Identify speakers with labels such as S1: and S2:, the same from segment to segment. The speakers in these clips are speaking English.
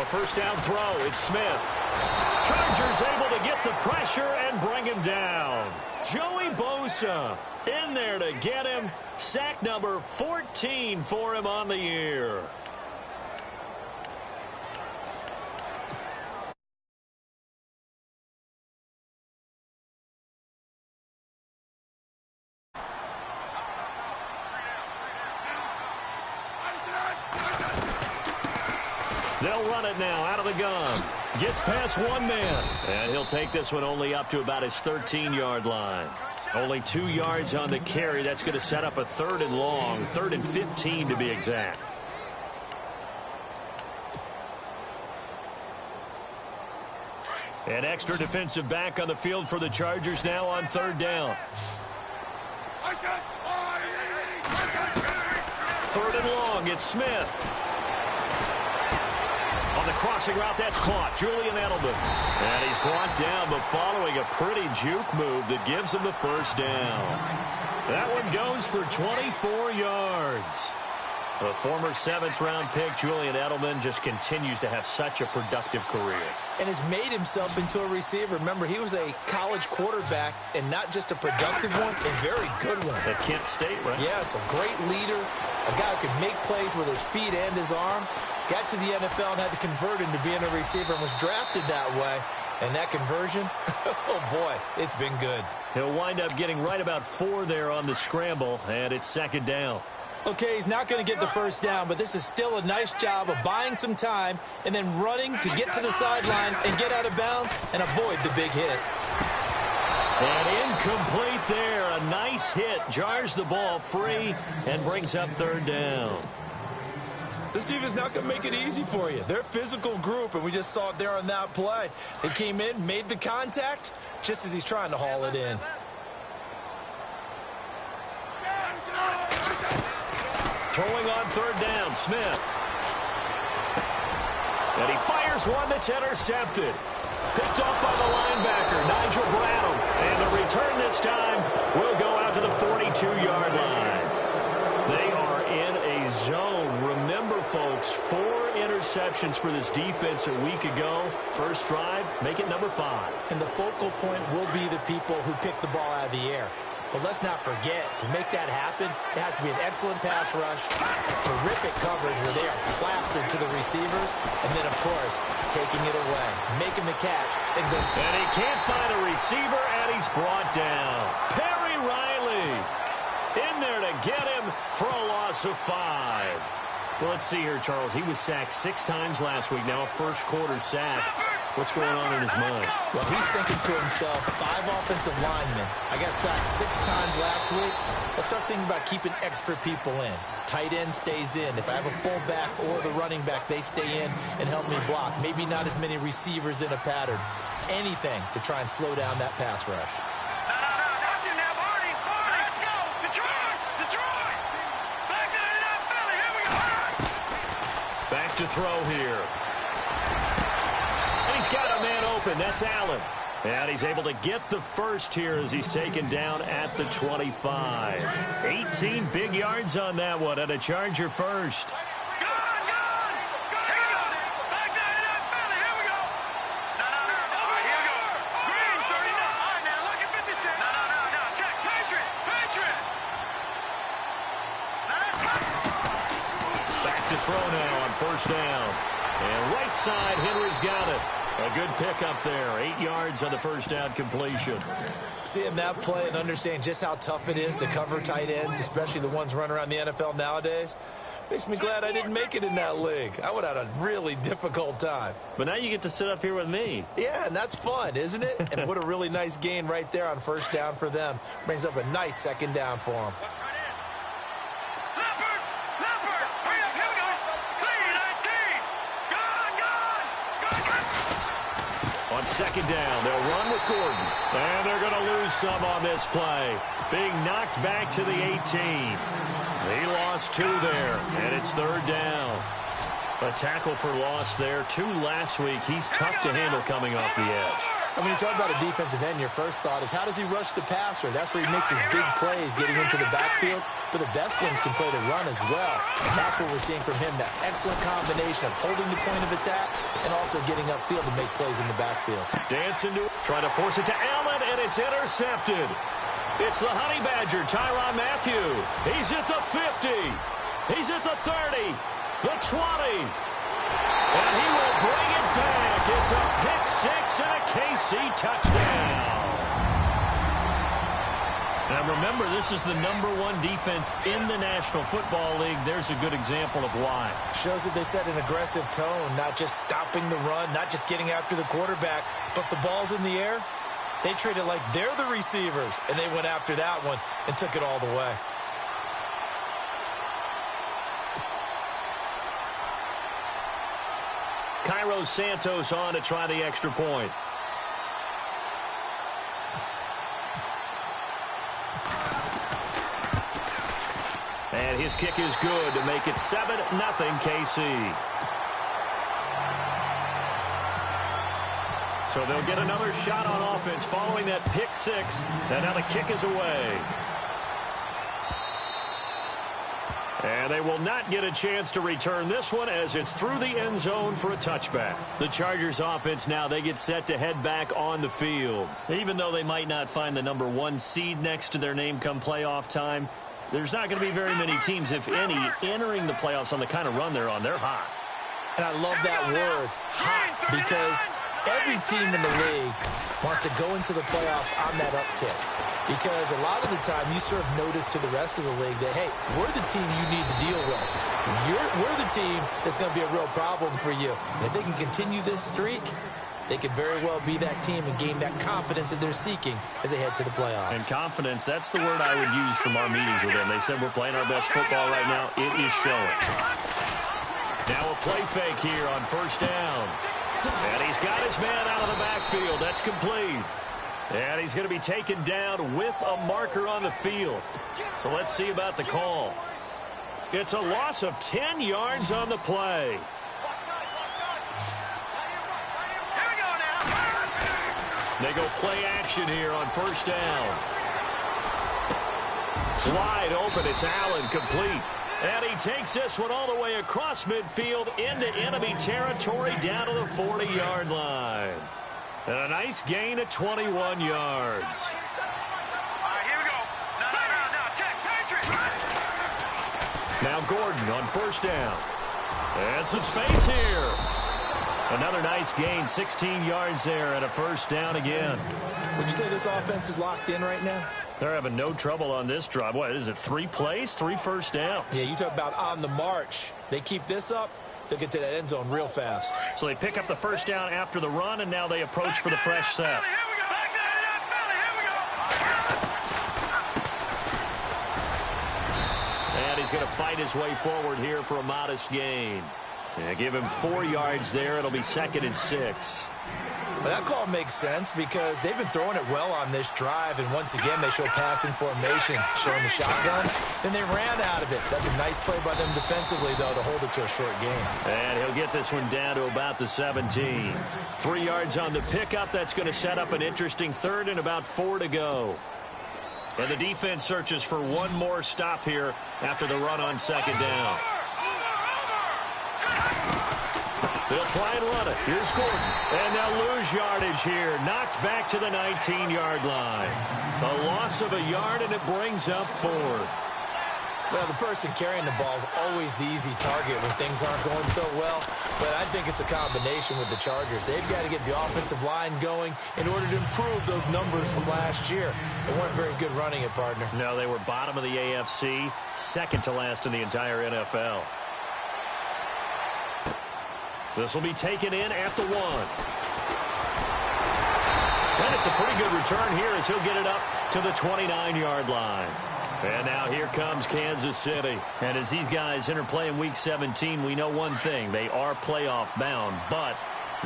S1: first down throw. It's Smith. Chargers able to get the pressure and bring him down. Joey Bosa in there to get him. Sack number 14 for him on the year. They'll run it now out of the gun. Gets past one man. And he'll take this one only up to about his 13-yard line. Only 2 yards on the carry. That's going to set up a 3rd and long. 3rd and 15 to be exact. An extra defensive back on the field for the Chargers now on 3rd down. 3rd and long. It's Smith. On the crossing route, that's caught. Julian Edelman. And he's brought down, but following a pretty juke move that gives him the first down. That one goes for 24 yards. The former 7th-round pick, Julian Edelman, just continues to have such a productive career.
S2: And has made himself into a receiver. Remember, he was a college quarterback, and not just a productive one, a very good one.
S1: At Kent State, right?
S2: Yes, a great leader, a guy who could make plays with his feet and his arm. Got to the NFL and had to convert into being a receiver and was drafted that way. And that conversion, oh, boy, it's been good.
S1: He'll wind up getting right about 4 there on the scramble, and it's 2nd down.
S2: Okay, he's not going to get the first down, but this is still a nice job of buying some time and then running to get to the sideline and get out of bounds and avoid the big hit.
S1: And incomplete there. A nice hit. Jars the ball free and brings up 3rd down.
S2: This defense not going to make it easy for you. They're a physical group, and we just saw it there on that play. They came in, made the contact, just as he's trying to haul it in.
S1: Throwing on 3rd down, Smith. And he fires one that's intercepted. Picked off by the linebacker, Nigel Brown. And the return this time will go out to the 42-yard line. They are in a zone. Remember, folks, 4 interceptions for this defense a week ago. First drive, make it number 5.
S2: And the focal point will be the people who pick the ball out of the air. But let's not forget, to make that happen, it has to be an excellent pass rush, terrific coverage where they are plastered to the receivers, and then, of course, taking it away, making the catch, and go.
S1: And he can't find a receiver, and he's brought down. Perry Riley in there to get him for a loss of 5. Well, let's see here, Charles. He was sacked 6 times last week. Now a first-quarter sack. What's going on in his mind?
S2: Well, he's thinking to himself, 5 offensive linemen. I got sacked 6 times last week. Let's start thinking about keeping extra people in. Tight end stays in. If I have a fullback or the running back, they stay in and help me block. Maybe not as many receivers in a pattern. Anything to try and slow down that pass rush.
S1: Back to throw here. He's got a man open. That's Allen. And he's able to get the first here as he's taken down at the 25. 18 big yards on that one, and a Charger first. Back to throw now on first down. And right side, Henry's got it. A good pickup there. 8 yards on the first down completion.
S2: Seeing that play and understanding just how tough it is to cover tight ends, especially the ones running around the NFL nowadays, makes me glad I didn't make it in that league. I would have had a really difficult time.
S1: But now you get to sit up here with me.
S2: Yeah, and that's fun, isn't it? And what a really nice gain right there on first down for them. Brings up a nice 2nd down for them.
S1: On 2nd down, they'll run with Gordon. And they're going to lose some on this play. Being knocked back to the 18. He lost 2 there, and it's 3rd down. A tackle for loss there. 2 last week. He's tough to handle coming off the edge.
S2: And when you talk about a defensive end, your first thought is, how does he rush the passer? That's where he makes his big plays getting into the backfield. But the best ones can play the run as well. And that's what we're seeing from him, that excellent combination of holding the point of attack and also getting upfield to make plays in the backfield.
S1: Dancing to it, trying to force it to Allen, and it's intercepted. It's the Honey Badger, Tyrann Mathieu. He's at the 50. He's at the 30, the 20. And he will bring it back. It's a pick six and a KC touchdown. Now remember, this is the #1 defense in the National Football League. There's a good example of why.
S2: Shows that they set an aggressive tone, not just stopping the run, not just getting after the quarterback, but the ball's in the air. They treat it like they're the receivers, and they went after that one and took it all the way.
S1: Cairo Santos on to try the extra point. And his kick is good to make it 7-0 KC. So they'll get another shot on offense following that pick six. And now the kick is away. And they will not get a chance to return this one as it's through the end zone for a touchback. The Chargers offense now, they get set to head back on the field. Even though they might not find the #1 seed next to their name come playoff time, there's not going to be very many teams, if any, entering the playoffs on the kind of run they're on. They're hot.
S2: And I love that word, hot, because every team in the league wants to go into the playoffs on that uptick. Because a lot of the time you serve notice to the rest of the league that, hey, we're the team you need to deal with. We're the team that's going to be a real problem for you. And if they can continue this streak, they could very well be that team and gain that confidence that they're seeking as they head to the playoffs.
S1: And confidence, that's the word I would use from our meetings with them. They said we're playing our best football right now. It is showing. Now a play fake here on first down. And he's got his man out of the backfield. That's complete. And he's going to be taken down with a marker on the field. So let's see about the call. It's a loss of 10 yards on the play. They go play action here on first down. Wide open. It's Allen, complete. And he takes this one all the way across midfield into enemy territory down to the 40-yard line. And a nice gain of 21 yards.
S3: All right, here we go. No, check, Patrick.
S1: Now Gordon on first down. And some space here. Another nice gain, 16 yards there, and a first down again.
S2: Would you say this offense is locked in right now?
S1: They're having no trouble on this drive. What is it, 3 plays, 3 first downs?
S2: Yeah, you talk about on the march. They keep this up, they'll get to that end zone real fast.
S1: So they pick up the first down after the run, and now they approach for the fresh set. And he's going to fight his way forward here for a modest gain. Yeah, give him 4 yards there. It'll be 2nd and 6.
S2: Well, that call makes sense because they've been throwing it well on this drive, and once again they show passing formation, showing the shotgun. Then they ran out of it. That's a nice play by them defensively, though, to hold it to a short gain.
S1: And he'll get this one down to about the 17. 3 yards on the pickup. That's going to set up an interesting 3rd and about 4 to go. And the defense searches for one more stop here after the run on 2nd down. They'll try and run it. Here's Gordon. And they'll lose yardage here. Knocked back to the 19-yard line. A loss of a yard, and it brings up 4th.
S2: Well, the person carrying the ball is always the easy target when things aren't going so well. But I think it's a combination with the Chargers. They've got to get the offensive line going in order to improve those numbers from last year. They weren't very good running it, partner.
S1: No, they were bottom of the AFC, 2nd to last in the entire NFL. This will be taken in at the 1. And it's a pretty good return here as he'll get it up to the 29-yard line. And now here comes Kansas City. And as these guys interplay in Week 17, we know one thing. They are playoff bound, but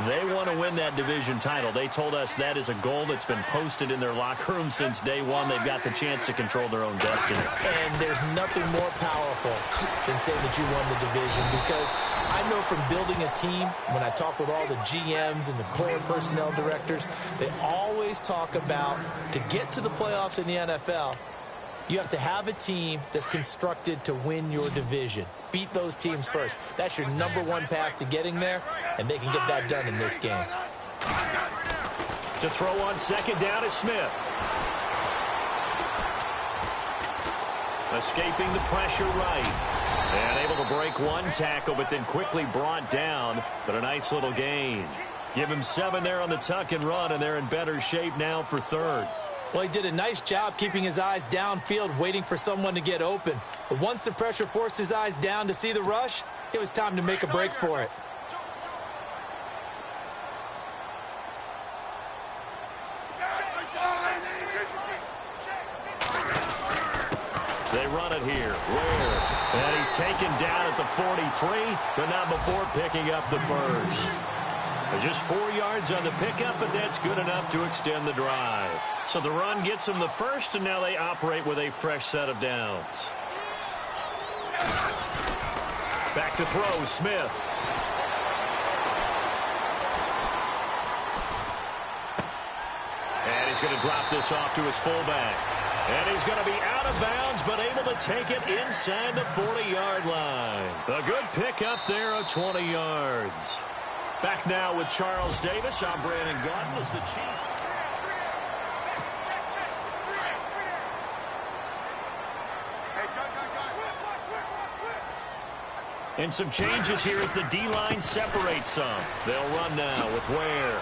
S1: They want to win that division title. They told us that is a goal that's been posted in their locker room since day one. They've got the chance to control their own destiny.
S2: And there's nothing more powerful than saying that you won the division, because I know from building a team, when I talk with all the GMs and the player personnel directors, they always talk about, to get to the playoffs in the NFL, you have to have a team that's constructed to win your division. Beat those teams first. That's your #1 path to getting there, and they can get that done in this game.
S1: To throw on second down is Smith. Escaping the pressure right. And able to break one tackle, but then quickly brought down. But a nice little gain. Give him 7 there on the tuck and run, and they're in better shape now for third.
S2: Well, he did a nice job keeping his eyes downfield, waiting for someone to get open. But once the pressure forced his eyes down to see the rush, it was time to make a break for it.
S1: They run it here. Ware. And he's taken down at the 43, but not before picking up the first. Just 4 yards on the pickup, but that's good enough to extend the drive. So the run gets them the first, and now they operate with a fresh set of downs. Back to throw, Smith. And he's going to drop this off to his fullback. And he's going to be out of bounds, but able to take it inside the 40-yard line. A good pickup there of 20 yards. Back now with Charles Davis. I'm Brandon Gaudin as the Chief. And some changes here as the D-line separates some. They'll run now with Ware.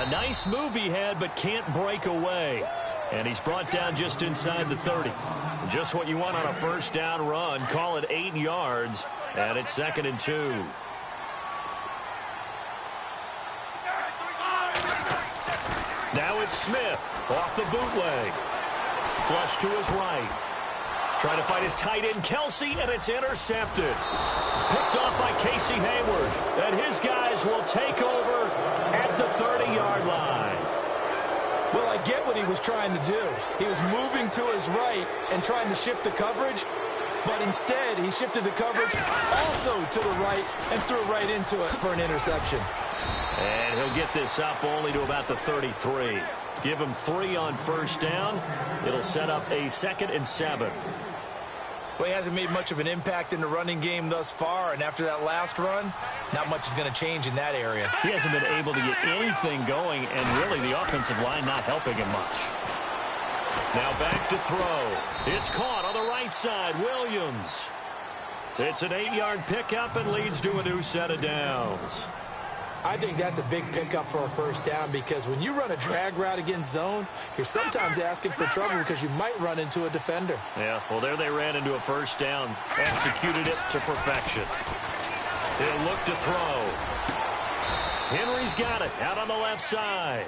S1: A nice move he had, but can't break away. And he's brought down just inside the 30. Just what you want on a first down run. Call it 8 yards, and it's 2nd and 2. Now it's Smith off the bootleg. Flush to his right. Trying to fight his tight end, Kelsey, and it's intercepted. Picked off by Casey Hayward. And his guys will take over at the 30-yard line.
S2: Well, I get what he was trying to do. He was moving to his right and trying to shift the coverage, but instead he shifted the coverage also to the right and threw right into it for an interception.
S1: And he'll get this up only to about the 33. Give him 3 on first down. It'll set up a 2nd and 7.
S2: Well, he hasn't made much of an impact in the running game thus far, and after that last run, not much is going to change in that area.
S1: He hasn't been able to get anything going, and really the offensive line not helping him much. Now back to throw. It's caught on the right side. Williams. It's an 8-yard pickup and leads to a new set of downs.
S2: I think that's a big pickup for a first down, because when you run a drag route against zone, you're sometimes asking for trouble because you might run into a defender.
S1: Yeah, well, there they ran into a first down. Executed it to perfection. He'll look to throw. Henry's got it out on the left side.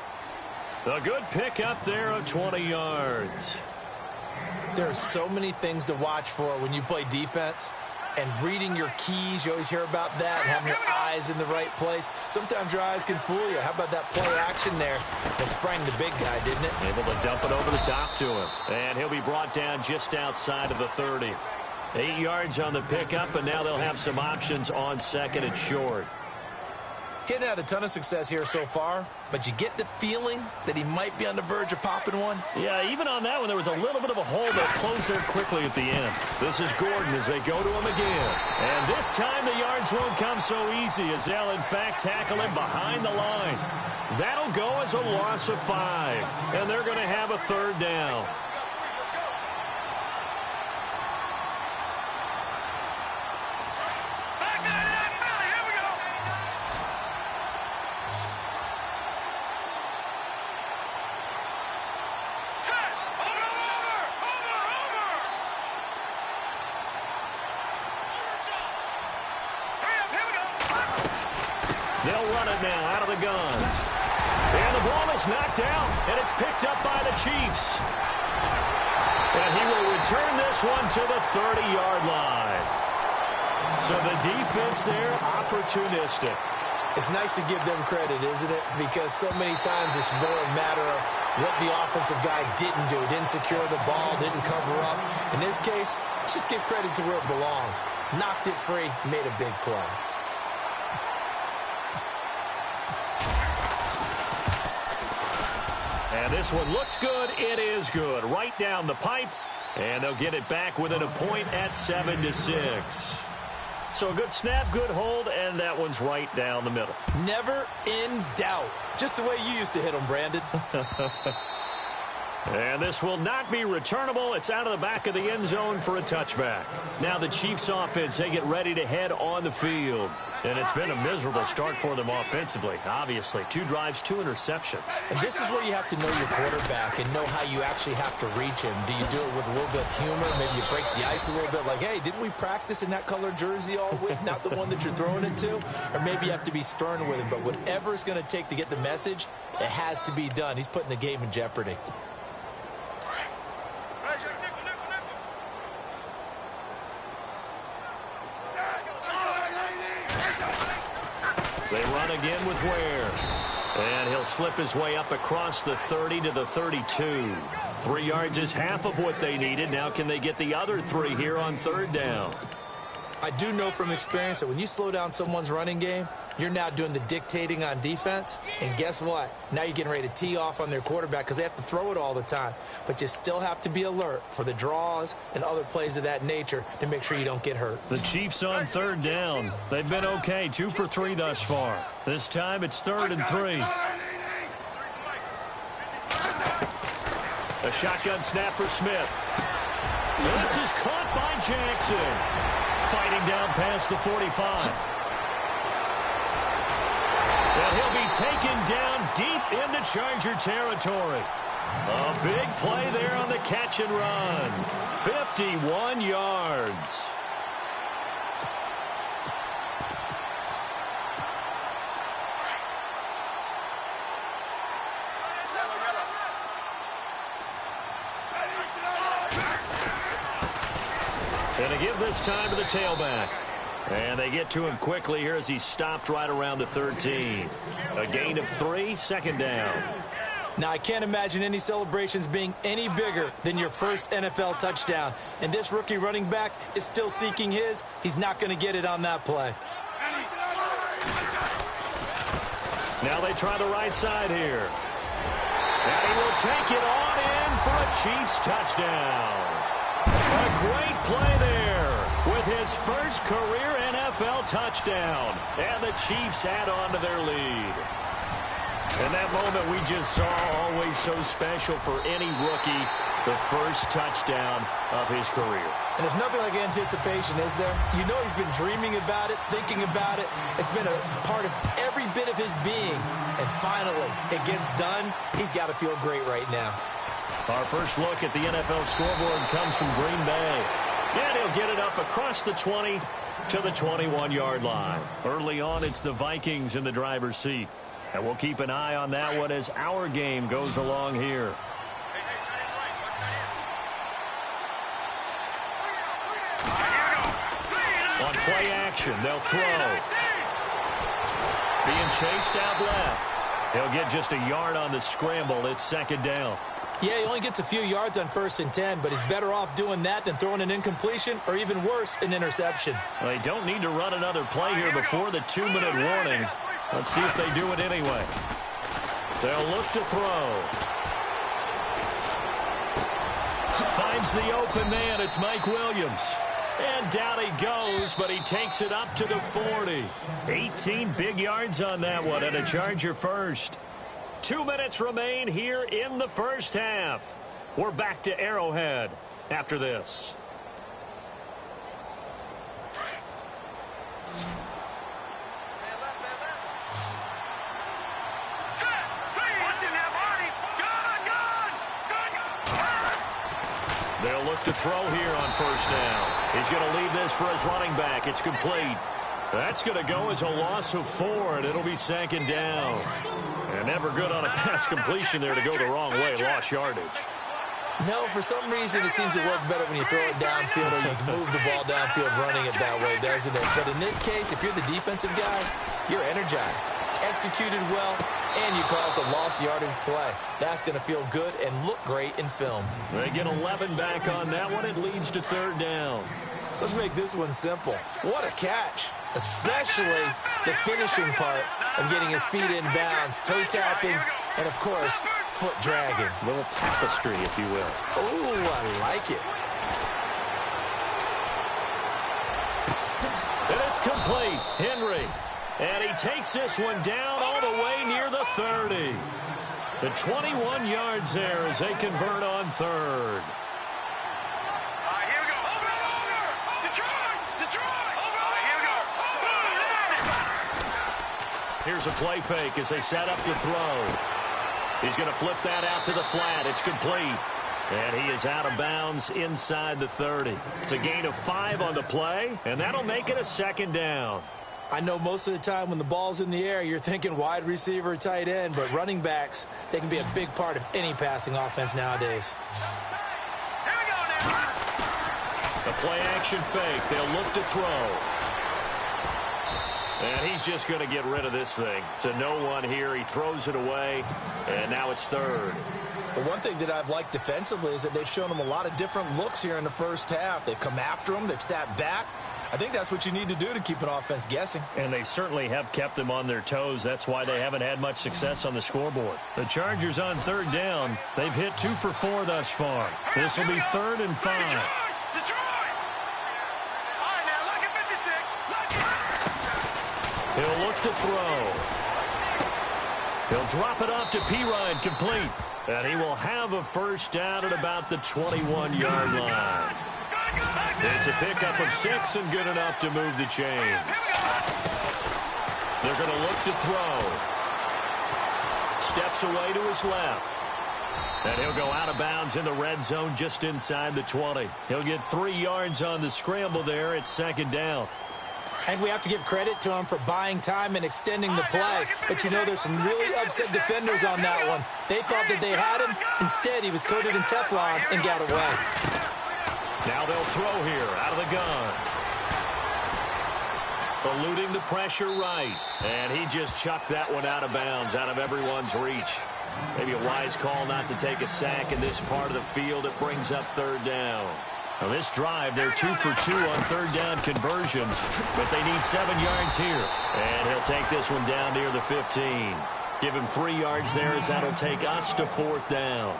S1: A good pickup there of 20 yards.
S2: There are so many things to watch for when you play defense. And reading your keys, you always hear about that, and having your eyes in the right place. Sometimes your eyes can fool you. How about that play action there? That sprang the big guy, didn't it?
S1: Able to dump it over the top to him. And he'll be brought down just outside of the 30. 8 yards on the pickup, and now they'll have some options on 2nd and short.
S2: He hadn't had a ton of success here so far, but you get the feeling that he might be on the verge of popping one.
S1: Yeah, even on that one, there was a little bit of a hole that closed there quickly at the end. This is Gordon as they go to him again. And this time the yards won't come so easy as they'll, in fact, tackle him behind the line. That'll go as a loss of 5, and they're going to have a 3rd down. They'll run it now out of the gun. And the ball is knocked out, and it's picked up by the Chiefs. And he will return this one to the 30-yard line. So the defense there, opportunistic.
S2: It's nice to give them credit, isn't it? Because so many times it's more a matter of what the offensive guy didn't do. Didn't secure the ball, didn't cover up. In this case, let's just give credit to where it belongs. Knocked it free, made a big play.
S1: And this one looks good. It is good. Right down the pipe. And they'll get it back within a point at 7-6. So a good snap, good hold, and that one's right down the middle.
S2: Never in doubt. Just the way you used to hit them, Brandon.
S1: And this will not be returnable. It's out of the back of the end zone for a touchback. Now the Chiefs offense, they get ready to head on the field. And it's been a miserable start for them offensively, obviously. 2 drives, 2 interceptions.
S2: And this is where you have to know your quarterback and know how you actually have to reach him. Do you do it with a little bit of humor? Maybe you break the ice a little bit like, hey, didn't we practice in that color jersey all week? Not the one that you're throwing it to? Or maybe you have to be stern with him. But whatever it's going to take to get the message, it has to be done. He's putting the game in jeopardy.
S1: They run again with Ware. And he'll slip his way up across the 30 to the 32. 3 yards is half of what they needed. Now can they get the other 3 here on 3rd down?
S2: I do know from experience that when you slow down someone's running game, you're now doing the dictating on defense. And guess what? Now you're getting ready to tee off on their quarterback because they have to throw it all the time. But you still have to be alert for the draws and other plays of that nature to make sure you don't get hurt.
S1: The Chiefs on 3rd down. They've been okay, 2 for 3 thus far. This time it's 3rd and 3. A shotgun snap for Smith. This is caught by Jackson. Fighting down past the 45. And he'll be taken down deep into Charger territory. A big play there on the catch and run. 51 yards. And to give this time to the tailback. And they get to him quickly here as he stopped right around the 13. A gain of 3, 2nd down.
S2: Now, I can't imagine any celebrations being any bigger than your first NFL touchdown. And this rookie running back is still seeking his. He's not going to get it on that play.
S1: Now they try the right side here. And he will take it on in for a Chiefs touchdown. A great play there with his first career NFL touchdown. And the Chiefs add on to their lead. And that moment we just saw, always so special for any rookie, the first touchdown of his career.
S2: And there's nothing like anticipation, is there? You know he's been dreaming about it, thinking about it. It's been a part of every bit of his being. And finally, it gets done. He's got to feel great right now.
S1: Our first look at the NFL scoreboard comes from Green Bay. And he'll get it up across the 20 to the 21-yard line. Early on, it's the Vikings in the driver's seat. And we'll keep an eye on that one as our game goes along here. On play action, they'll throw. Being chased out left. He'll get just a yard on the scramble. It's 2nd down.
S2: Yeah, he only gets a few yards on 1st and 10, but he's better off doing that than throwing an incompletion or even worse, an interception.
S1: They don't need to run another play here before the 2-minute warning. Let's see if they do it anyway. They'll look to throw. Finds the open man. It's Mike Williams. And down he goes, but he takes it up to the 40. 18 big yards on that one, and a Charger first. 2 minutes remain here in the first half. We're back to Arrowhead after this. They'll look to throw here on 1st down. He's going to leave this for his running back. It's complete. That's going to go as a loss of 4, and it'll be 2nd down. And never good on a pass completion there to go the wrong way. Lost yardage.
S2: No, for some reason, it seems to work better when you throw it downfield or you can move the ball downfield running it that way, doesn't it? But in this case, if you're the defensive guys, you're energized, executed well, and you caused a lost yardage play. That's going to feel good and look great in film.
S1: They get 11 back on that one. It leads to third down.
S2: Let's make this one simple. What a catch, especially the finishing part of getting his feet in bounds, toe tapping, and, of course, foot dragging.
S1: A little tapestry, if you will.
S2: Oh, I like it.
S1: And it's complete. Henry. And he takes this one down all the way near the 30. The 21 yards there as they convert on third.
S3: Here we go. Over. Detroit. Here we go.
S1: Here's a play fake as they set up to throw. He's going to flip that out to the flat. It's complete. And he is out of bounds inside the 30. It's a gain of 5 on the play, and that'll make it a second down.
S2: I know most of the time when the ball's in the air, you're thinking wide receiver, tight end, but running backs, they can be a big part of any passing offense nowadays.
S3: Here we go now.
S1: A play-action fake. They'll look to throw. And he's just going to get rid of this thing. To no one here. He throws it away, and now it's third.
S2: The one thing that I've liked defensively is that they've shown him a lot of different looks here in the first half. They've come after him. They've sat back. I think that's what you need to do to keep an offense guessing.
S1: And they certainly have kept them on their toes. That's why they haven't had much success on the scoreboard. The Chargers on third down. They've hit 2 for 4 thus far. This will be 3rd and 5.
S3: Detroit. All right, now, look at 56.
S1: He'll look to throw. He'll drop it off to P-Ryan, complete. And he will have a first down at about the 21-yard line. It's a pickup of 6 and good enough to move the chains. They're going to look to throw. Steps away to his left. And he'll go out of bounds in the red zone just inside the 20. He'll get 3 yards on the scramble there. It's second down.
S2: And we have to give credit to him for buying time and extending the play. But, you know, there's some really upset defenders on that one. They thought that they had him. Instead, he was coated in Teflon and got away.
S1: Now they'll throw here out of the gun. Eluding the pressure right. And he just chucked that one out of bounds, out of everyone's reach. Maybe a wise call not to take a sack in this part of the field. It brings up third down. Now this drive, they're 2 for 2 on third down conversions, but they need 7 yards here. And he'll take this one down near the 15. Give him 3 yards there as that'll take us to 4th down.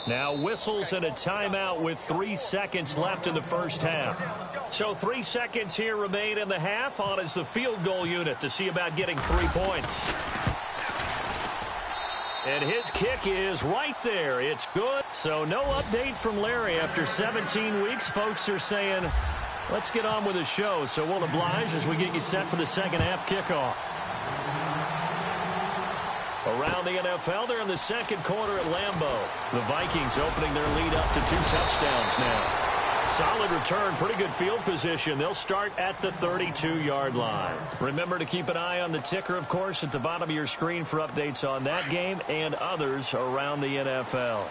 S1: Now whistles and a timeout with 3 seconds left in the first half. So 3 seconds here remain in the half. On is the field goal unit to see about getting 3 points. And his kick is right there. It's good. So no update from Larry after 17 weeks. Folks are saying, let's get on with the show. So we'll oblige as we get you set for the second half kickoff. Around the NFL, they're in the second quarter at Lambeau. The Vikings opening their lead up to 2 touchdowns now. Solid return, pretty good field position. They'll start at the 32-yard line. Remember to keep an eye on the ticker, of course, at the bottom of your screen for updates on that game and others around the NFL.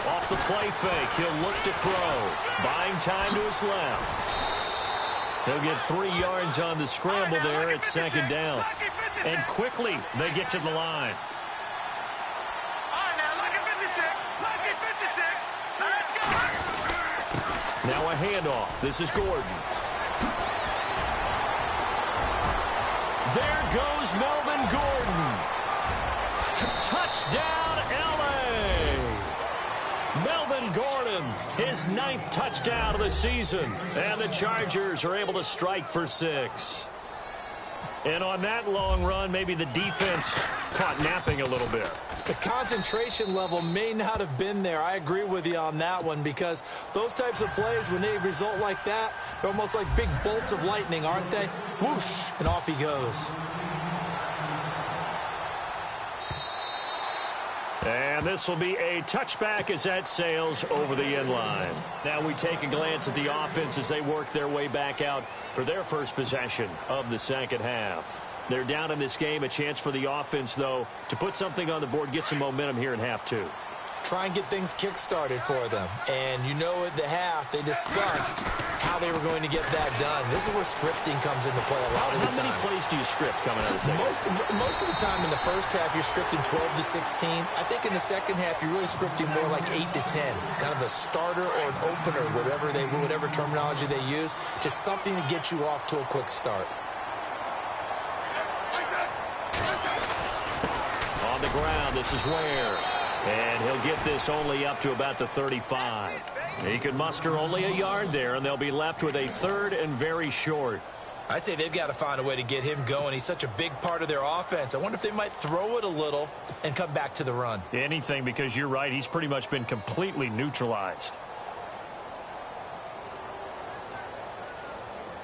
S1: Off the play fake, he'll look to throw. Buying time to his left. He'll get 3 yards on the scramble there at second down. And quickly, they get to the line. Now a handoff. This is Gordon. There goes Melvin Gordon. Touchdown, L.A. Melvin Gordon, his 9th touchdown of the season. And the Chargers are able to strike for 6. And on that long run, maybe the defense caught napping a little bit.
S2: The concentration level may not have been there. I agree with you on that one, because those types of plays, when they result like that, they're almost like big bolts of lightning, aren't they? Whoosh, and off he goes.
S1: And this will be a touchback as that sails over the end line. Now we take a glance at the offense as they work their way back out for their first possession of the second half. They're down in this game. A chance for the offense, though, to put something on the board, get some momentum here in half two.
S2: Try and get things kick-started for them. And you know at the half, they discussed how they were going to get that done. This is where scripting comes into play a lot of the time.
S1: How many plays do you script coming out of the second?
S2: Most of the time in the first half, you're scripting 12 to 16. I think in the second half, you're really scripting more like 8 to 10. Kind of a starter or an opener, whatever terminology they use. Just something to get you off to a quick start.
S1: On the ground, this is Ware. And he'll get this only up to about the 35. He can muster only a yard there, and they'll be left with a third and very short.
S2: I'd say they've got to find a way to get him going. He's such a big part of their offense. I wonder if they might throw it a little and come back to the run.
S1: Anything, because you're right. He's pretty much been completely neutralized.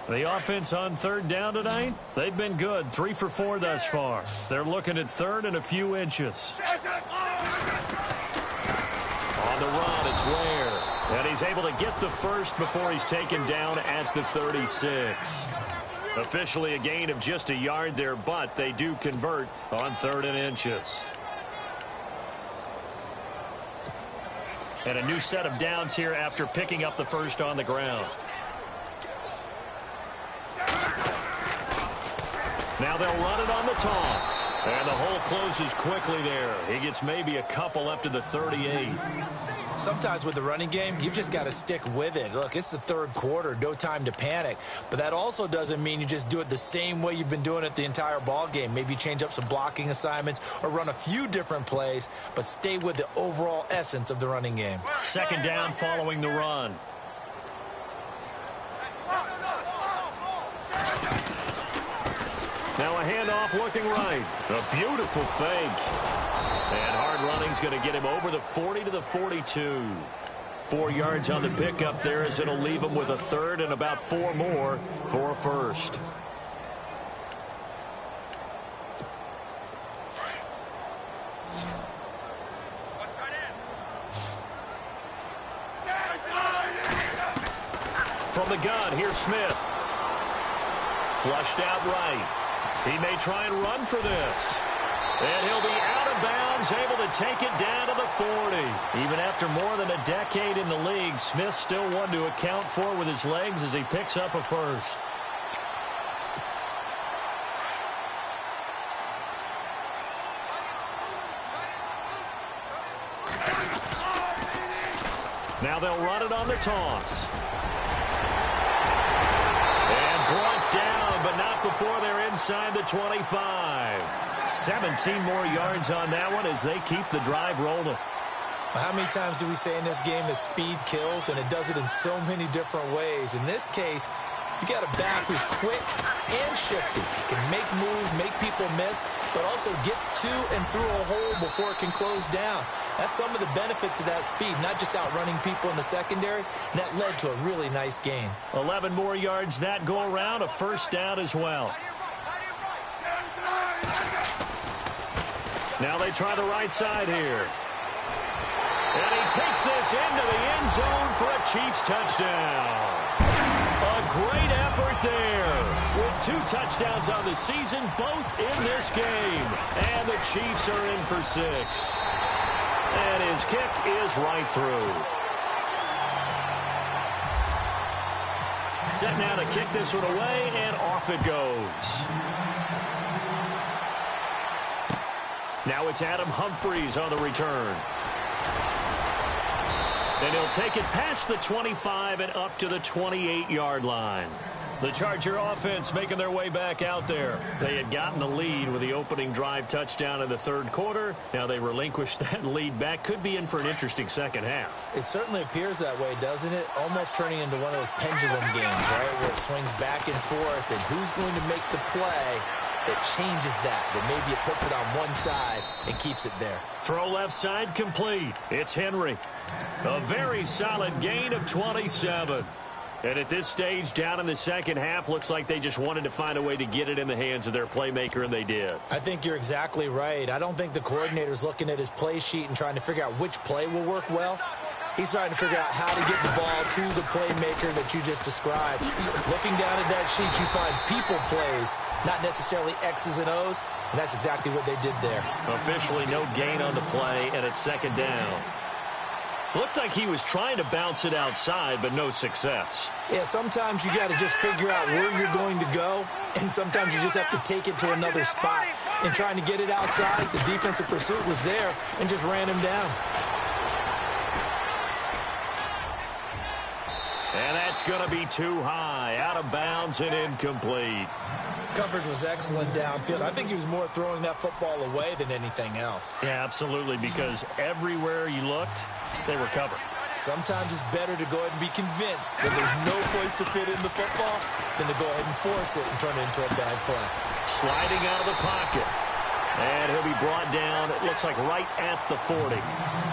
S1: The offense on third down tonight, they've been good. 3 for 4 thus far. They're looking at third and a few inches. On the run, it's Ware. And he's able to get the first before he's taken down at the 36. Officially a gain of just a yard there, but they do convert on third and inches. And a new set of downs here after picking up the first on the ground. Now they'll run it on the toss. And the hole closes quickly there. He gets maybe a couple up to the 38.
S2: Sometimes with the running game, you've just got to stick with it. Look, it's the third quarter, no time to panic. But that also doesn't mean you just do it the same way you've been doing it the entire ball game. Maybe change up some blocking assignments or run a few different plays, but stay with the overall essence of the running game.
S1: Second down following the run. Now a handoff looking right. A beautiful fake. And hard running's going to get him over the 40 to the 42. 4 yards on the pickup there, as it'll leave him with a third and about 4 more for a first. From the gun, here's Smith. Flushed out right. He may try and run for this. And he'll be out of bounds, able to take it down to the 40. Even after more than a decade in the league, Smith still one to account for with his legs as he picks up a first. Now they'll run it on the toss. And brought down, but not before they're inside the 25. 17 more yards on that one as they keep the drive rolling.
S2: How many times do we say in this game that speed kills, and it does it in so many different ways? In this case, you got a back who's quick and shifty. Can make moves, make people miss, but also gets to and through a hole before it can close down. That's some of the benefits of that speed, not just outrunning people in the secondary. And that led to a really nice gain.
S1: 11 more yards that go around, a first down as well. Now they try the right side here. And he takes this into the end zone for a Chiefs touchdown. A great effort there. With 2 touchdowns on the season, both in this game. And the Chiefs are in for 6. And his kick is right through. Set now to kick this one away, and off it goes. Now it's Adam Humphries on the return. And he'll take it past the 25 and up to the 28-yard line. The Charger offense making their way back out there. They had gotten a lead with the opening drive touchdown in the third quarter. Now they relinquished that lead back. Could be in for an interesting second half.
S2: It certainly appears that way, doesn't it? Almost turning into one of those pendulum games, right, where it swings back and forth, and who's going to make the play that changes that maybe it puts it on one side and keeps it there.
S1: Throw left side complete. It's Henry. A very solid gain of 27. And at this stage, down in the second half, looks like they just wanted to find a way to get it in the hands of their playmaker, and they did.
S2: I think you're exactly right. I don't think the coordinator's looking at his play sheet and trying to figure out which play will work well. He's trying to figure out how to get the ball to the playmaker that you just described. Looking down at that sheet, you find people plays, not necessarily X's and O's, and that's exactly what they did there.
S1: Officially no gain on the play, and it's second down. Looked like he was trying to bounce it outside, but no success.
S2: Yeah, sometimes you got to just figure out where you're going to go, and sometimes you just have to take it to another spot. And trying to get it outside, the defensive pursuit was there and just ran him down.
S1: And that's going to be too high, out of bounds and incomplete.
S2: Coverage was excellent downfield. I think he was more throwing that football away than anything else.
S1: Yeah, absolutely, because everywhere you looked, they were covered.
S2: Sometimes it's better to go ahead and be convinced that there's no place to fit in the football than to go ahead and force it and turn it into a bad play.
S1: Sliding out of the pocket. And he'll be brought down, it looks like right at the 40.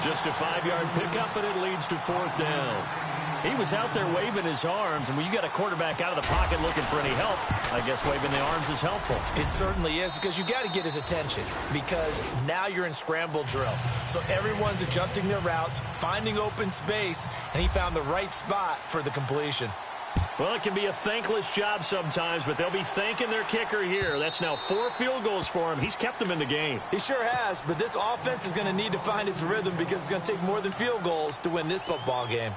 S1: Just a 5-yard pickup, and it leads to fourth down. He was out there waving his arms, and when you got a quarterback out of the pocket looking for any help, I guess waving the arms is helpful.
S2: It certainly is, because you got to get his attention, because now you're in scramble drill. So everyone's adjusting their routes, finding open space, and he found the right spot for the completion.
S1: Well, it can be a thankless job sometimes, but they'll be thanking their kicker here. That's now 4 field goals for him. He's kept them in the game.
S2: He sure has, but this offense is going to need to find its rhythm, because it's going to take more than field goals to win this football game.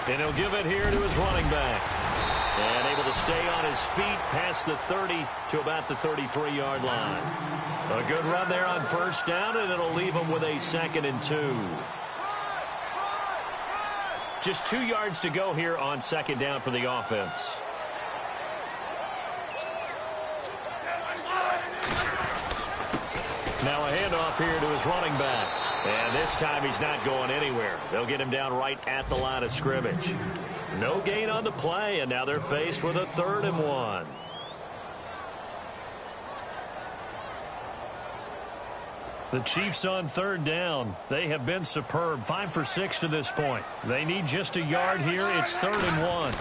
S1: And he'll give it here to his running back. And able to stay on his feet past the 30 to about the 33-yard line. A good run there on first down, and it'll leave him with a 2nd and 2. Just 2 yards to go here on second down for the offense. Now a handoff here to his running back. And this time he's not going anywhere. They'll get him down right at the line of scrimmage. No gain on the play, and now they're faced with a 3rd and 1. The Chiefs on 3rd down. They have been superb. 5 for 6 to this point. They need just a yard here. It's 3rd and 1.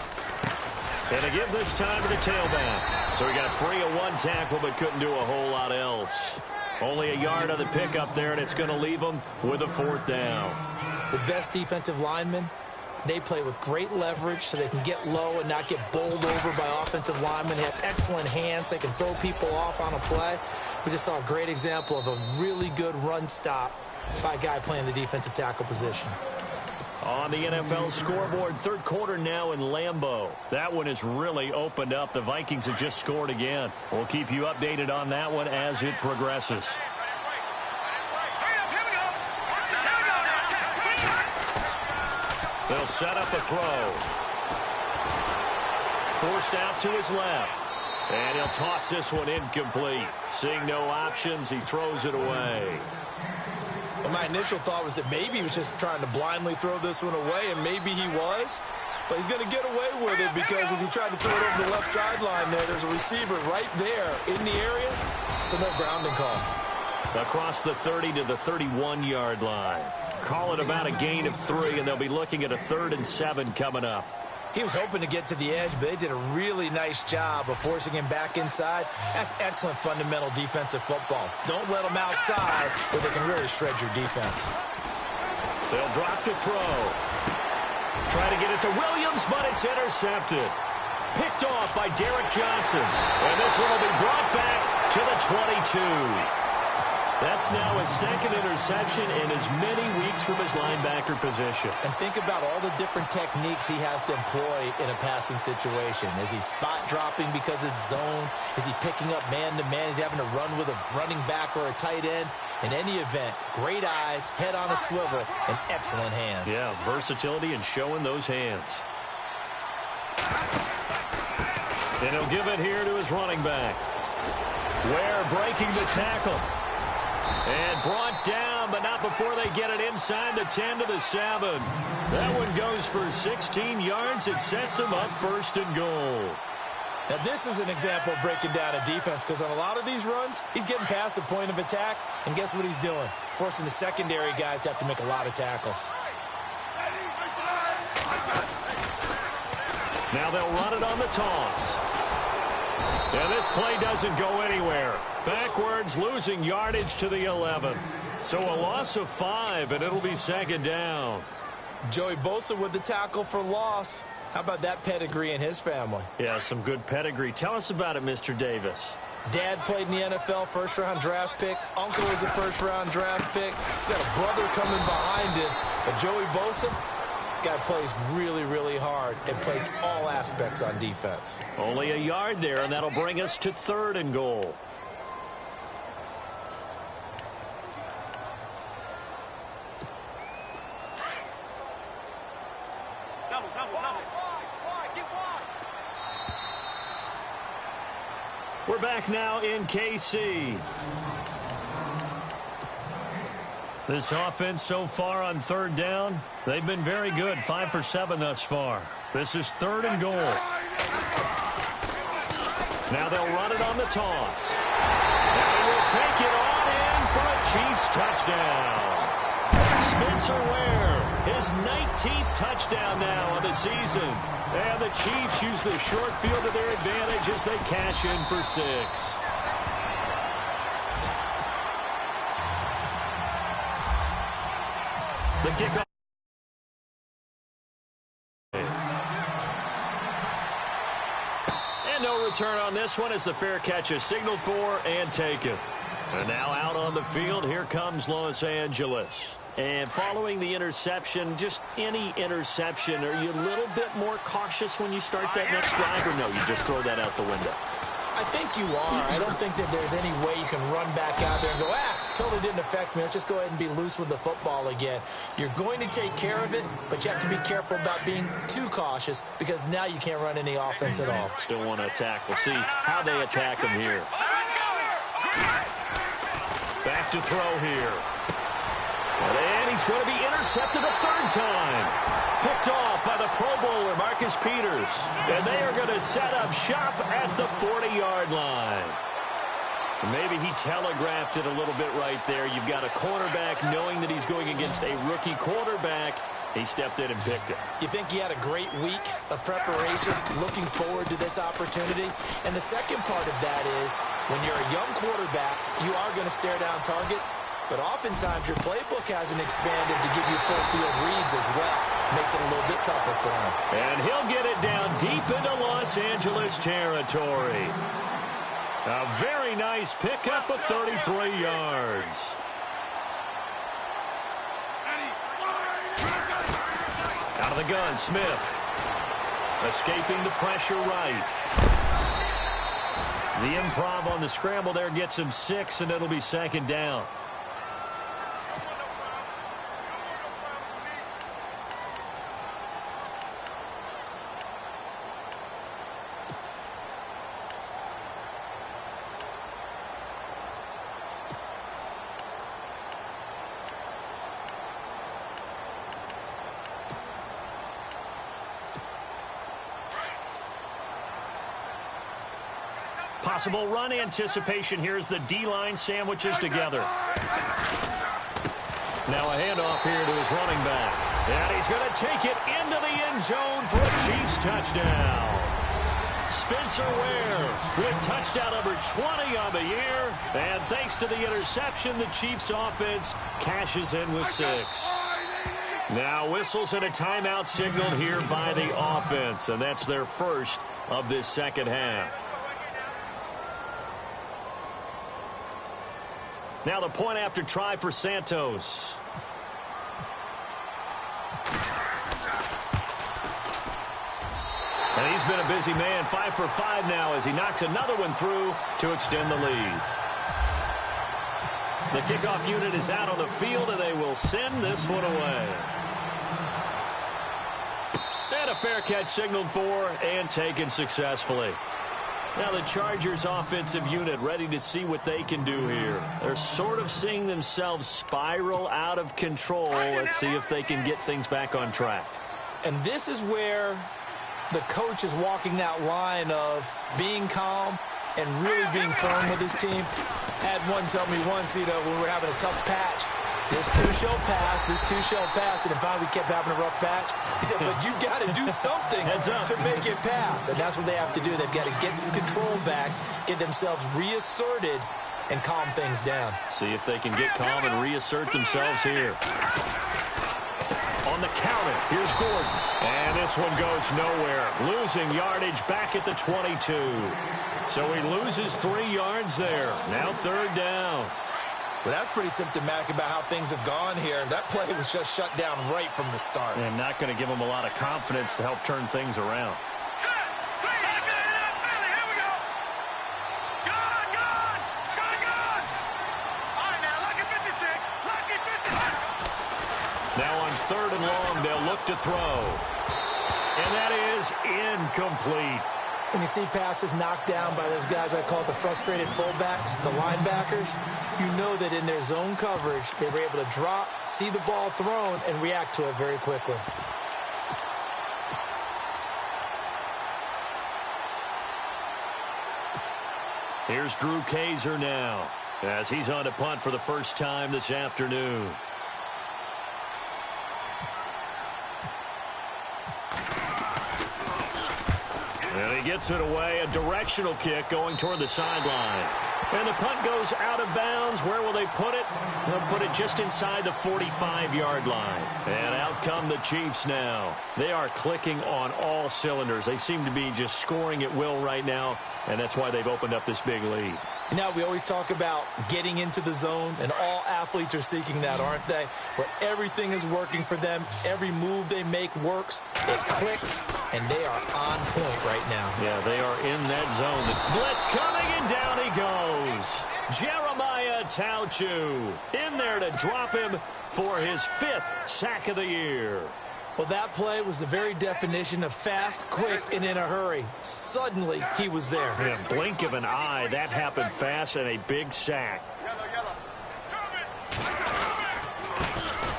S1: And to give this time to the tailback. So he got free of 1 tackle, but couldn't do a whole lot else. Only a yard on the pickup there, and it's going to leave them with a 4th down.
S2: The best defensive linemen, they play with great leverage so they can get low and not get bowled over by offensive linemen. They have excellent hands. They can throw people off on a play. We just saw a great example of a really good run stop by a guy playing the defensive tackle position.
S1: On the NFL scoreboard, 3rd quarter now in Lambeau. That one has really opened up. The Vikings have just scored again. We'll keep you updated on that one as it progresses. They'll set up a throw. Forced out to his left. And he'll toss this one incomplete. Seeing no options, he throws it away.
S2: Well, my initial thought was that maybe he was just trying to blindly throw this one away, and maybe he was. But he's going to get away with it, because as he tried to throw it over the left sideline there's a receiver right there in the area, so no grounding call.
S1: Across the 30 to the 31-yard line. Call it about a gain of 3, and they'll be looking at a 3rd and 7 coming up.
S2: He was hoping to get to the edge, but they did a really nice job of forcing him back inside. That's excellent fundamental defensive football. Don't let them outside where they can really shred your defense.
S1: They'll drop to throw. Try to get it to Williams, but it's intercepted. Picked off by Derek Johnson. And this one will be brought back to the 22. That's now his 2nd interception in as many weeks from his linebacker position.
S2: And think about all the different techniques he has to employ in a passing situation. Is he spot dropping because it's zone? Is he picking up man-to-man? Is he having to run with a running back or a tight end? In any event, great eyes, head on a swivel, and excellent hands.
S1: Yeah, versatility and showing those hands. And he'll give it here to his running back. Ware breaking the tackle. And brought down down, but not before they get it inside the 10 to the 7. That one goes for 16 yards. It sets them up 1st and goal.
S2: Now, this is an example of breaking down a defense, because on a lot of these runs, he's getting past the point of attack, and guess what he's doing? Forcing the secondary guys to have to make a lot of tackles.
S1: Now they'll run it on the toss. And this play doesn't go anywhere. Backwards, losing yardage to the 11. So a loss of 5, and it'll be 2nd down.
S2: Joey Bosa with the tackle for loss. How about that pedigree in his family?
S1: Yeah, some good pedigree. Tell us about it, Mr. Davis.
S2: Dad played in the NFL, first-round draft pick. Uncle was a first-round draft pick. He's got a brother coming behind him. But Joey Bosa, guy plays really, really hard and plays all aspects on defense.
S1: Only a yard there, and that'll bring us to 3rd and goal. We're back now in KC. This offense so far on 3rd down, they've been very good. 5 for 7 thus far. This is 3rd and goal. Now they'll run it on the toss. And they will take it on in for a Chiefs touchdown. Spencer Ware, his 19th touchdown now of the season. And the Chiefs use the short field to their advantage as they cash in for 6. The kickoff. And no return on this one as the fair catch is signaled for and taken. And now out on the field, here comes Los Angeles. And following the interception, just any interception, are you a little bit more cautious when you start that next drive, or no, you just throw that out the window?
S2: I think you are. I don't think that there's any way you can run back out there and go, totally didn't affect me. Let's just go ahead and be loose with the football again. You're going to take care of it, but you have to be careful about being too cautious, because now you can't run any offense at all.
S1: Still want to attack. We'll see how they attack him here. Back to throw here. And he's going to be intercepted a 3rd time. Picked off by the Pro Bowler, Marcus Peters. And they are going to set up shop at the 40-yard line. Maybe he telegraphed it a little bit right there. You've got a cornerback knowing that he's going against a rookie quarterback. He stepped in and picked it.
S2: You think he had a great week of preparation, looking forward to this opportunity? And the second part of that is, when you're a young quarterback, you are going to stare down targets. But oftentimes your playbook hasn't expanded to give you full field reads as well. Makes it a little bit tougher for him.
S1: And he'll get it down deep into Los Angeles territory. A very nice pickup of 33 yards. Out of the gun, Smith. Escaping the pressure right. The improv on the scramble there gets him 6, and it'll be 2nd down. Possible run anticipation here as the D-line sandwiches together. Now a handoff here to his running back. And he's going to take it into the end zone for a Chiefs touchdown. Spencer Ware with touchdown number 20 on the year. And thanks to the interception, the Chiefs offense cashes in with 6. Now whistles and a timeout signaled here by the offense. And that's their first of this second half. Now the point after try for Santos. And he's been a busy man, 5 for 5 now as he knocks another one through to extend the lead. The kickoff unit is out on the field, and they will send this one away. And a fair catch signaled for and taken successfully. Now the Chargers offensive unit ready to see what they can do here. They're sort of seeing themselves spiral out of control. Let's see if they can get things back on track.
S2: And this is where the coach is walking that line of being calm and really being firm with his team. Had one tell me once, when we were having a tough patch, this too shall pass, this too shall pass, and then finally we kept having a rough patch. He said, but you got to do something to make it pass, and that's what they have to do. They've got to get some control back, get themselves reasserted, and calm things down.
S1: See if they can get calm and reassert themselves here. On the counter, here's Gordon. And this one goes nowhere. Losing yardage back at the 22. So he loses 3 yards there. Now 3rd down.
S2: Well, that's pretty symptomatic about how things have gone here. That play was just shut down right from the start.
S1: And not going to give them a lot of confidence to help turn things around. Now on 3rd and long, they'll look to throw. And that is incomplete.
S2: When you see passes knocked down by those guys I call the frustrated fullbacks, the linebackers, you know that in their zone coverage, they were able to drop, see the ball thrown, and react to it very quickly.
S1: Here's Drew Kaiser now, as he's on to punt for the first time this afternoon. And he gets it away, a directional kick going toward the sideline. And the punt goes out of bounds. Where will they put it? They'll put it just inside the 45-yard line. And out come the Chiefs now. They are clicking on all cylinders. They seem to be just scoring at will right now, and that's why they've opened up this big lead.
S2: Now, we always talk about getting into the zone, and all athletes are seeking that, aren't they? Where everything is working for them, every move they make works, it clicks, and they are on point right now.
S1: Yeah, they are in that zone. The blitz coming, and down he goes. Jeremiah Tauchu in there to drop him for his 5th sack of the year.
S2: Well, that play was the very definition of fast, quick, and in a hurry. Suddenly, he was there.
S1: In a blink of an eye, that happened fast and a big sack.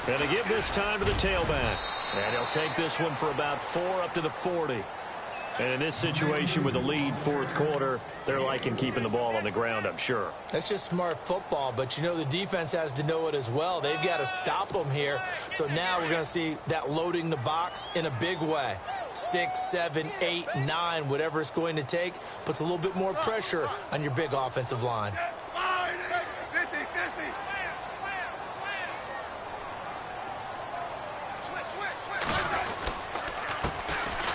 S1: And to give this time to the tailback. And he'll take this one for about 4 up to the 40. And in this situation with the lead 4th quarter, they're liking keeping the ball on the ground, I'm sure.
S2: That's just smart football, but you know the defense has to know it as well. They've got to stop them here. So now we're going to see that loading the box in a big way. 6, 7, 8, 9, whatever it's going to take, puts a little bit more pressure on your big offensive line.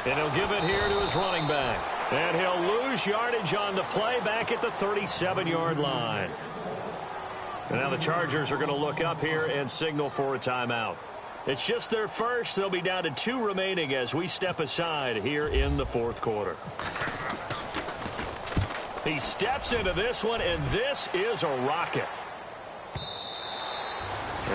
S1: And he'll give it here to his running back. And he'll lose yardage on the play back at the 37-yard line. And now the Chargers are going to look up here and signal for a timeout. It's just their first. They'll be down to 2 remaining as we step aside here in the 4th quarter. He steps into this one, and this is a rocket.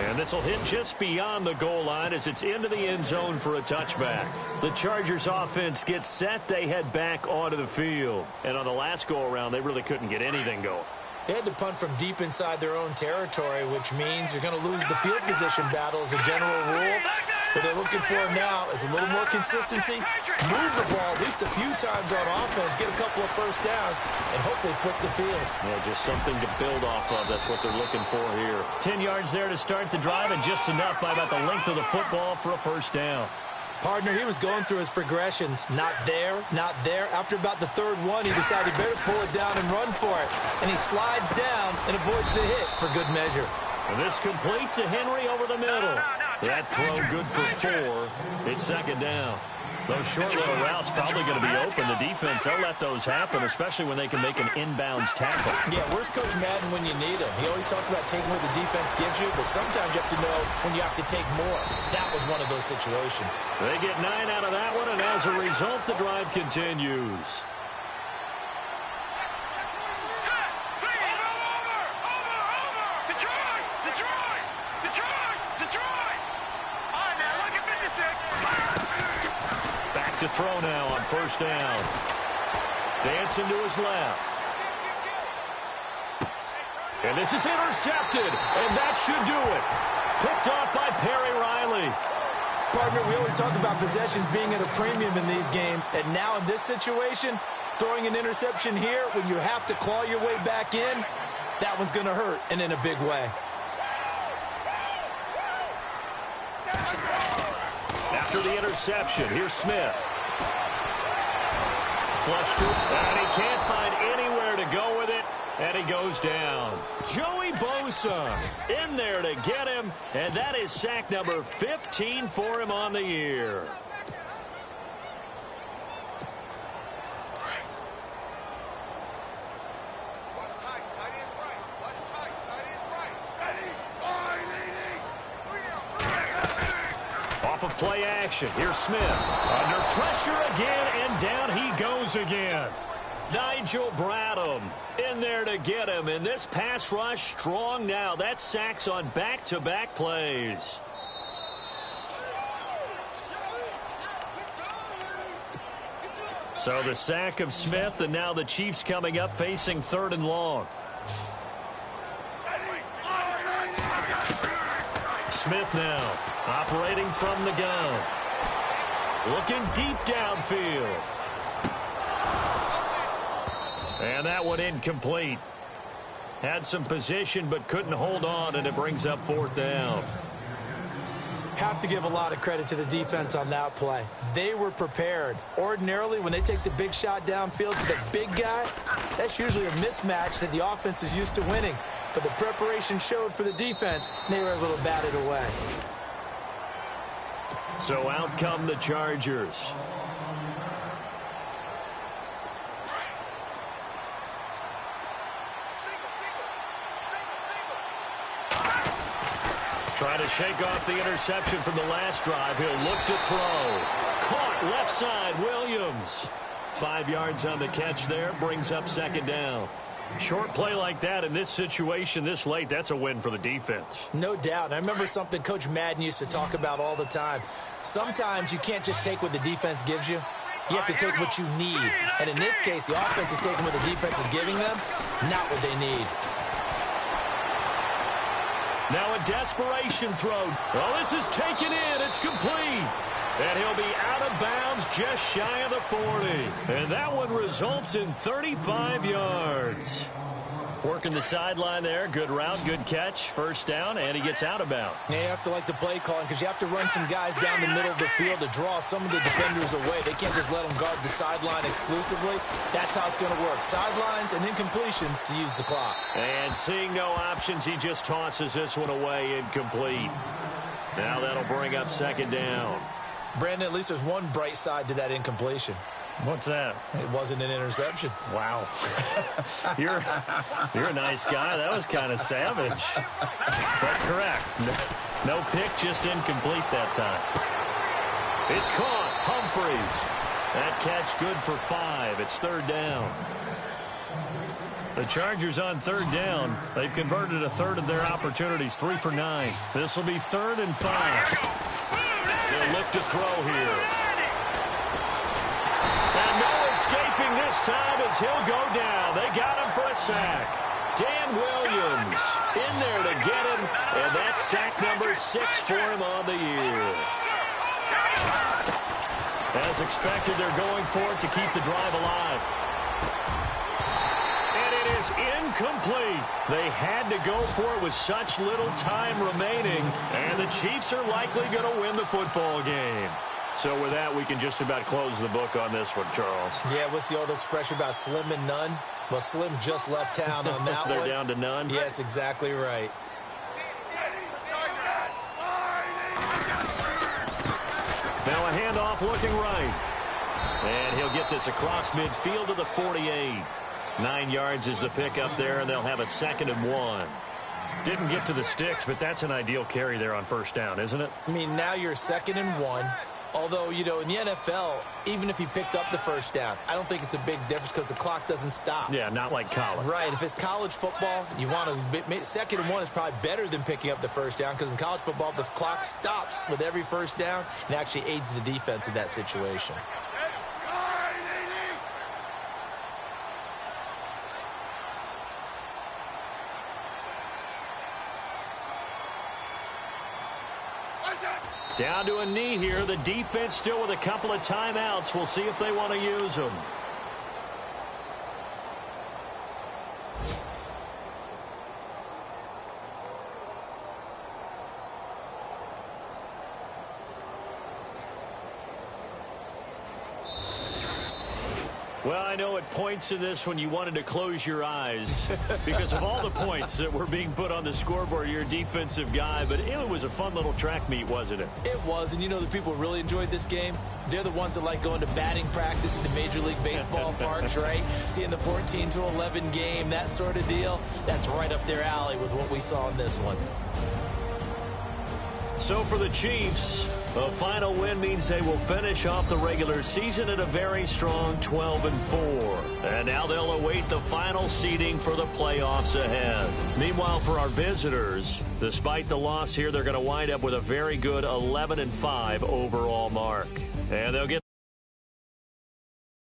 S1: And this will hit just beyond the goal line as it's into the end zone for a touchback. The Chargers offense gets set. They head back onto the field. And on the last go-around, they really couldn't get anything going.
S2: They had to punt from deep inside their own territory, which means you're going to lose the field position battle as a general rule. What they're looking for now is a little more consistency, move the ball at least a few times on offense, get a couple of first downs, and hopefully flip the field.
S1: Yeah, just something to build off of. That's what they're looking for here. 10 yards there to start the drive, and just enough by about the length of the football for a first down.
S2: Partner, he was going through his progressions. Not there, not there. After about the 3rd one, he decided he better pull it down and run for it. And he slides down and avoids the hit for good measure.
S1: And this complete to Henry over the middle. That throw good for 4. It's 2nd down. Those short little routes probably going to be open. The defense, they'll let those happen, especially when they can make an inbounds tackle.
S2: Yeah, where's Coach Madden when you need him? He always talked about taking what the defense gives you, but sometimes you have to know when you have to take more. That was one of those situations.
S1: They get 9 out of that one, and as a result, the drive continues. To throw now on 1st down. Dancing to his left. And this is intercepted, and that should do it. Picked off by Perry Riley.
S2: Partner, we always talk about possessions being at a premium in these games, and now in this situation, throwing an interception here when you have to claw your way back in, that one's going to hurt, and in a big way.
S1: After the interception, here's Smith. Flush to, and he can't find anywhere to go with it, and he goes down. Joey Bosa in there to get him, and that is sack number 15 for him on the year. Off of play action, here's Smith. Under pressure again, and down he goes again. Nigel Bradham in there to get him, and this pass rush strong now. That's sacks on back-to-back plays. So the sack of Smith, and now the Chiefs coming up facing 3rd and long. Smith now operating from the gun. Looking deep downfield. And that one incomplete. Had some position but couldn't hold on, and it brings up 4th down.
S2: Have to give a lot of credit to the defense on that play. They were prepared. Ordinarily, when they take the big shot downfield to the big guy, that's usually a mismatch that the offense is used to winning. But the preparation showed for the defense, and they were able to bat it away.
S1: So out come the Chargers. Trying to shake off the interception from the last drive. He'll look to throw. Caught left side, Williams. 5 yards on the catch there, brings up 2nd down. Short play like that in this situation this late, that's a win for the defense.
S2: No doubt. I remember something Coach Madden used to talk about all the time. Sometimes you can't just take what the defense gives you. You have to take what you need. And in this case, the offense is taking what the defense is giving them, not what they need.
S1: Now a desperation throw. Oh, this is taken in. It's complete. And he'll be out of bounds just shy of the 40. And that one results in 35 yards. Working the sideline there. Good route, good catch. 1st down, and he gets out of bounds.
S2: Yeah, you have to like the play calling because you have to run some guys down the middle of the field to draw some of the defenders away. They can't just let them guard the sideline exclusively. That's how it's going to work. Sidelines and incompletions to use the clock.
S1: And seeing no options, he just tosses this one away incomplete. Now that'll bring up 2nd down.
S2: Brandon, at least there's one bright side to that incompletion.
S1: What's that?
S2: It wasn't an interception.
S1: Wow. You're a nice guy. That was kind of savage. But correct. No pick, just incomplete that time. It's caught. Humphreys. That catch good for 5. It's 3rd down. The Chargers on 3rd down. They've converted a third of their opportunities. 3 for 9. This will be 3rd and 5. They'll look to throw here. And no escaping this time as he'll go down. They got him for a sack. Dan Williams in there to get him, and that's sack number 6 for him on the year. As expected, they're going for it to keep the drive alive. And it is incomplete. They had to go for it with such little time remaining, and the Chiefs are likely going to win the football game. So with that, we can just about close the book on this one, Charles.
S2: Yeah, what's the old expression about slim and none? Well, Slim just left town on that one.
S1: They're down to none?
S2: Yes, exactly right.
S1: Now a handoff looking right. And he'll get this across midfield to the 48. 9 yards is the pickup there, and they'll have a 2nd and 1. Didn't get to the sticks, but that's an ideal carry there on 1st down, isn't it?
S2: I mean, now you're 2nd and 1. Although, you know, in the NFL, even if he picked up the 1st down, I don't think it's a big difference because the clock doesn't stop.
S1: Yeah, not like college.
S2: Right. If it's college football, you want to 2nd and 1 is probably better than picking up the 1st down because in college football, the clock stops with every 1st down and actually aids the defense in that situation.
S1: Down to a knee here. The defense still with a couple of timeouts. We'll see if they want to use them. Well, I know at points in this when you wanted to close your eyes because of all the points that were being put on the scoreboard. You're a defensive guy, but it was a fun little track meet, wasn't it?
S2: It was, and you know the people who really enjoyed this game? They're the ones that like going to batting practice in the Major League Baseball parks, right? Seeing the 14-11 game, that sort of deal. That's right up their alley with what we saw in this one.
S1: So for the Chiefs, a final win means they will finish off the regular season at a very strong 12-4. And now they'll await the final seeding for the playoffs ahead. Meanwhile, for our visitors, despite the loss here, they're going to wind up with a very good 11-5 overall mark. And they'll get